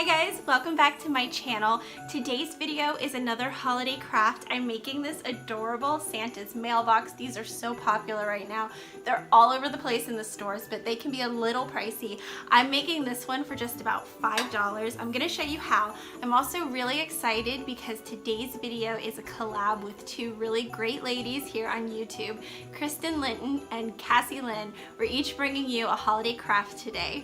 Hi guys, welcome back to my channel. Today's video is another holiday craft. I'm making this adorable Santa's mailbox. These are so popular right now. They're all over the place in the stores, but they can be a little pricey. I'm making this one for just about $5. I'm gonna show you how. I'm also really excited because today's video is a collab with two really great ladies here on YouTube, Kristen Linton and Cassie Lynn. We're each bringing you a holiday craft today.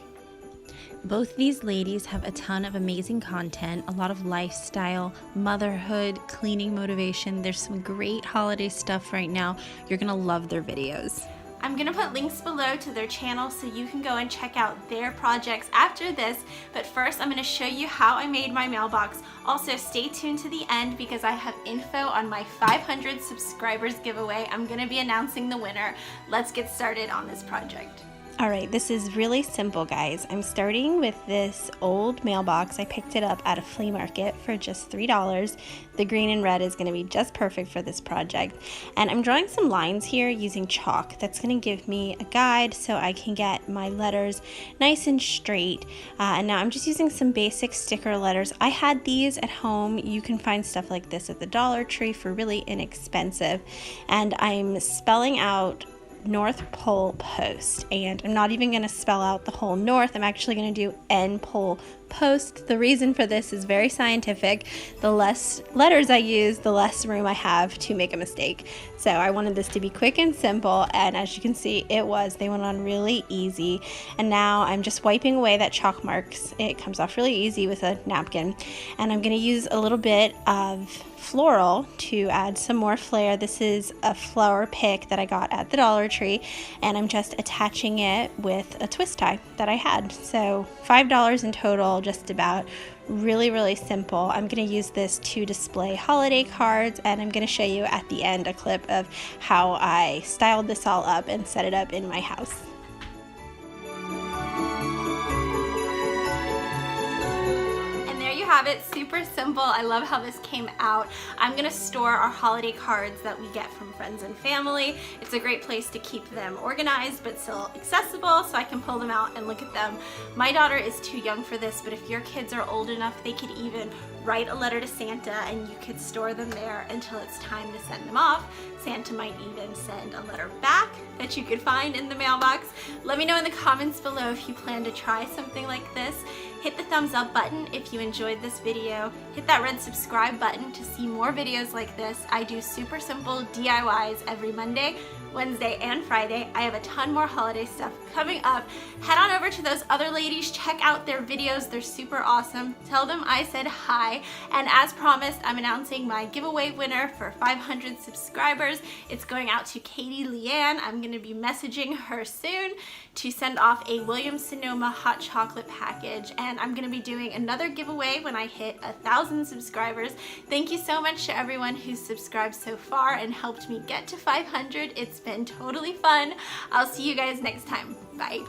Both these ladies have a ton of amazing content, a lot of lifestyle, motherhood, cleaning motivation. There's some great holiday stuff right now. You're gonna love their videos. I'm gonna put links below to their channel so you can go and check out their projects after this, but first I'm gonna show you how I made my mailbox. Also stay tuned to the end because I have info on my 500 subscribers giveaway. I'm gonna be announcing the winner. Let's get started on this project. Alright, this is really simple, guys. I'm starting with this old mailbox. I picked it up at a flea market for just $3. The green and red is going to be just perfect for this project. And I'm drawing some lines here using chalk. That's going to give me a guide so I can get my letters nice and straight. And now I'm just using some basic sticker letters. I had these at home. You can find stuff like this at the Dollar Tree for really inexpensive. And I'm spelling out North Pole Post, and I'm not even going to spell out the whole north. I'm actually going to do N Pole Post. The reason for this is very scientific. The less letters I use, the less room I have to make a mistake. So I wanted this to be quick and simple, and as you can see, it was. They went on really easy, and now I'm just wiping away that chalk marks. It comes off really easy with a napkin, and I'm going to use a little bit of floral to add some more flair. This is a flower pick that I got at the Dollar Tree, and I'm just attaching it with a twist tie that I had. So $5 in total, just about. Really simple. I'm going to use this to display holiday cards, and I'm going to show you at the end a clip of how I styled this all up and set it up in my house. Have it super simple. I love how this came out. I'm gonna store our holiday cards that we get from friends and family. It's a great place to keep them organized but still accessible so I can pull them out and look at them. My daughter is too young for this, but if your kids are old enough, they could even write a letter to Santa and you could store them there until it's time to send them off. Santa might even send a letter back that you could find in the mailbox. Let me know in the comments below if you plan to try something like this. Hit the thumbs up button if you enjoyed this video. Hit that red subscribe button to see more videos like this. I do super simple DIYs every Monday, Wednesday, and Friday. I have a ton more holiday stuff coming up. Head on over to those other ladies, check out their videos. They're super awesome. Tell them I said hi. And as promised, I'm announcing my giveaway winner for 500 subscribers. It's going out to Katie Leanne. I'm gonna be messaging her soon to send off a Williams-Sonoma hot chocolate package. And I'm gonna be doing another giveaway when I hit 1,000 subscribers. Thank you so much to everyone who's subscribed so far and helped me get to 500. It's been totally fun. I'll see you guys next time. Bye.